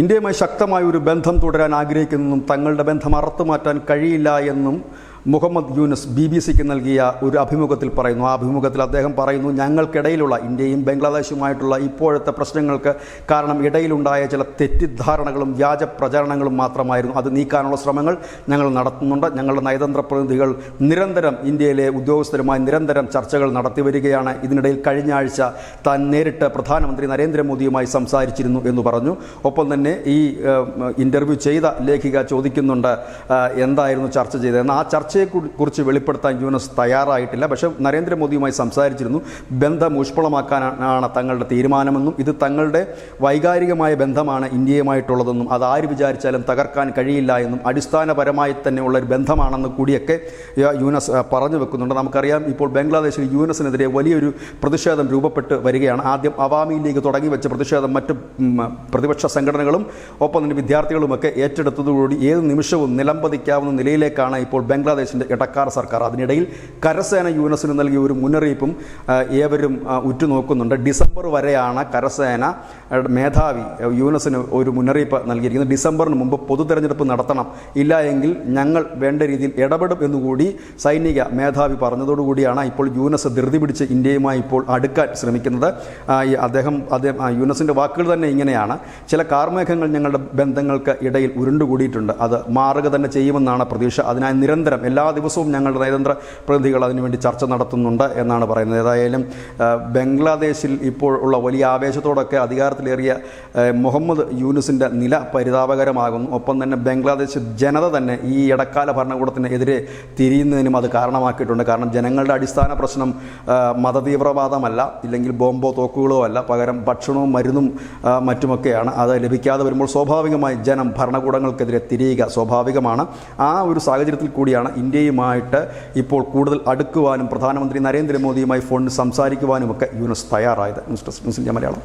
ഇന്ത്യയുമായി ശക്തമായ ഒരു ബന്ധം തുടരാൻ ആഗ്രഹിക്കുന്നെന്നും തങ്ങളുടെ ബന്ധം അറുത്തുമാറ്റാൻ കഴിയില്ല എന്നും മുഹമ്മദ് യൂനസ് BBC-ക്ക് നൽകിയ ഒരു അഭിമുഖത്തിൽ പറയുന്നു. ആ അഭിമുഖത്തിൽ അദ്ദേഹം പറയുന്നു, ഞങ്ങൾക്കിടയിലുള്ള ഇന്ത്യയും ബംഗ്ലാദേശുമായിട്ടുള്ള ഇപ്പോഴത്തെ പ്രശ്നങ്ങൾക്ക് കാരണം ഇടയിലുണ്ടായ ചില തെറ്റിദ്ധാരണകളും വ്യാജ പ്രചാരണങ്ങളും മാത്രമായിരുന്നു. അത് നീക്കാനുള്ള ശ്രമങ്ങൾ ഞങ്ങൾ നടത്തുന്നുണ്ട്. ഞങ്ങളുടെ നയതന്ത്ര പ്രതിനിധികൾ നിരന്തരം ഇന്ത്യയിലെ ഉദ്യോഗസ്ഥരുമായി നിരന്തരം ചർച്ചകൾ നടത്തി വരികയാണ്. ഇതിനിടയിൽ കഴിഞ്ഞ ആഴ്ച താൻ നേരിട്ട് പ്രധാനമന്ത്രി നരേന്ദ്രമോദിയുമായി സംസാരിച്ചിരുന്നു എന്ന് പറഞ്ഞു. ഒപ്പം തന്നെ ഈ ഇൻ്റർവ്യൂ ചെയ്ത ലേഖിക ചോദിക്കുന്നുണ്ട് എന്തായിരുന്നു ചർച്ച ചെയ്തതെന്ന്. ആ ചർച്ചയെക്കുറിച്ച് വെളിപ്പെടുത്താൻ യൂനസ് തയ്യാറായിട്ടില്ല. പക്ഷേ നരേന്ദ്രമോദിയുമായി സംസാരിച്ചിരുന്നു. ബന്ധം ഊഷ്മളമാക്കാനാണ് തങ്ങളുടെ തീരുമാനമെന്നും ഇത് തങ്ങളുടെ വൈകാരികമായ ബന്ധമാണ് ഇന്ത്യയുമായിട്ടുള്ളതെന്നും അത് ആര് വിചാരിച്ചാലും തകർക്കാൻ കഴിയില്ല എന്നും അടിസ്ഥാനപരമായി തന്നെയുള്ള ഒരു ബന്ധമാണെന്ന് കൂടിയൊക്കെ യൂനസ് പറഞ്ഞു വെക്കുന്നുണ്ട്. നമുക്കറിയാം, ഇപ്പോൾ ബംഗ്ലാദേശിൽ യൂനസിനെതിരെ വലിയൊരു പ്രതിഷേധം രൂപപ്പെട്ട് വരികയാണ്. ആദ്യം അവാമി ലീഗ് തുടങ്ങി വെച്ച പ്രതിഷേധം മറ്റ് പ്രതിപക്ഷ സംഘടനകളും ഒപ്പം തന്നെ വിദ്യാർത്ഥികളുമൊക്കെ ഏറ്റെടുത്തതോടുകൂടി ഏത് നിമിഷവും നിലംപതിക്കാവുന്ന നിലയിലേക്കാണ് ഇപ്പോൾ ബംഗ്ലാദേശിൻ്റെ ഇടക്കാർ സർക്കാർ. അതിനിടയിൽ കരസേന യൂനസിന് നൽകിയ ഒരു മുന്നറിയിപ്പും ഏവരും ഉറ്റുനോക്കുന്നുണ്ട്. ഡിസംബർ വരെയാണ് കരസേന മേധാവി യൂനസിന് ഒരു മുന്നറിയിപ്പ് നൽകിയിരിക്കുന്നത്. ഡിസംബറിന് മുമ്പ് പൊതു തെരഞ്ഞെടുപ്പ് നടത്തണം, ഇല്ല എങ്കിൽ ഞങ്ങൾ വേണ്ട രീതിയിൽ ഇടപെടും എന്നുകൂടി സൈനിക മേധാവി പറഞ്ഞതോടുകൂടിയാണ് ഇപ്പോൾ യൂനസ് ധൃതി പിടിച്ച് ഇന്ത്യയുമായി ഇപ്പോൾ അടുക്കാൻ ശ്രമിക്കുന്നത്. അദ്ദേഹം യൂനസിൻ്റെ വാക്കുകൾ തന്നെ ഇങ്ങനെയാണ്: ചില കാർമേഘങ്ങൾ ഞങ്ങളുടെ ബന്ധങ്ങൾക്ക് ഇടയിൽ ഉരുണ്ടുകൂടിയിട്ടുണ്ട്, അത് മാറുക തന്നെ ചെയ്യുമെന്നാണ് പ്രതീക്ഷ. അതിനായി നിരന്തരം എല്ലാ ദിവസവും ഞങ്ങളുടെ നയതന്ത്ര പ്രതിനിധികൾ അതിനുവേണ്ടി ചർച്ച നടത്തുന്നുണ്ട് എന്നാണ് പറയുന്നത്. ഏതായാലും ബംഗ്ലാദേശിൽ ഇപ്പോൾ ഉള്ള വലിയ ആവേശത്തോടൊക്കെ അധികാരത്തിലേറിയ മുഹമ്മദ് യൂനസിൻ്റെ നില പരിതാപകരമാകുന്നു. ഒപ്പം തന്നെ ബംഗ്ലാദേശ് ജനത തന്നെ ഈ ഇടക്കാല ഭരണകൂടത്തിനെതിരെ തിരിയുന്നതിനും അത് കാരണമാക്കിയിട്ടുണ്ട്. കാരണം ജനങ്ങളുടെ അടിസ്ഥാന പ്രശ്നം മതതീവ്രവാദമല്ല, ഇല്ലെങ്കിൽ ബോംബോ തോക്കുകളോ അല്ല, പകരം ഭക്ഷണവും മരുന്നും മറ്റുമൊക്കെയാണ്. അത് ലഭിക്കാതെ വരുമ്പോൾ സ്വാഭാവികമായി ജനം ഭരണകൂടങ്ങൾക്കെതിരെ തിരിയുക സ്വാഭാവികമാണ്. ആ ഒരു സാഹചര്യത്തിൽ കൂടിയാണ് ഇന്ത്യയുമായിട്ട് ഇപ്പോൾ കൂടുതൽ അടുക്കുവാനും പ്രധാനമന്ത്രി നരേന്ദ്രമോദിയുമായി ഫോണിൽ സംസാരിക്കുവാനുമൊക്കെ യൂനസ് തയ്യാറായത്. News desk news India Malayalam.